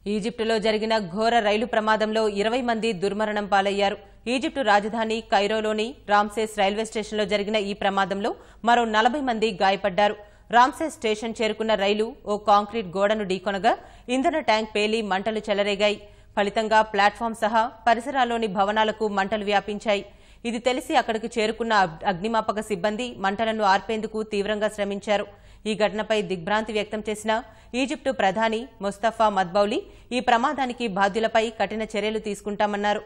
ఈజిప్టులో జరిగిన ఘోర రైలు ప్రమాదంలో 20 మంది దుర్మరణం పాలయ్యారు. ఈజిప్టు రాజధాని కైరోలోని రామ్సేస్ రైల్వే స్టేషన్లో జరిగిన ఈ ప్రమాదంలో మరో 40 మంది గాయపడ్డారు. రామ్సేస్ స్టేషన్ చేరుకున్న రైలు ఓ కాంక్రీట్ గోడను ఢీకొనగా ఇంధన ట్యాంక్ పేలి మంటలు చెలరేగాయి. ఫలితంగా ప్లాట్ఫామ్ సహా పరిసరాల్లోని భవనాలకు మంటలు వ్యాపించాయి. ఇది తెలిసి అక్కడికి చేరుకున్న అగ్నిమాపక సిబ్బంది మంటలను ఆర్పేందుకు తీవ్రంగా శ్రమించారు. ఈ ఘటనపై దిగ్భ్రాంతి వ్యక్తం చేసిన ఈజిప్టు ప్రధాని ముస్తఫా మద్బౌలి ఈ ప్రమాదానికి బాధ్యులపై కఠిన చర్యలు తీసుకుంటామన్నారు.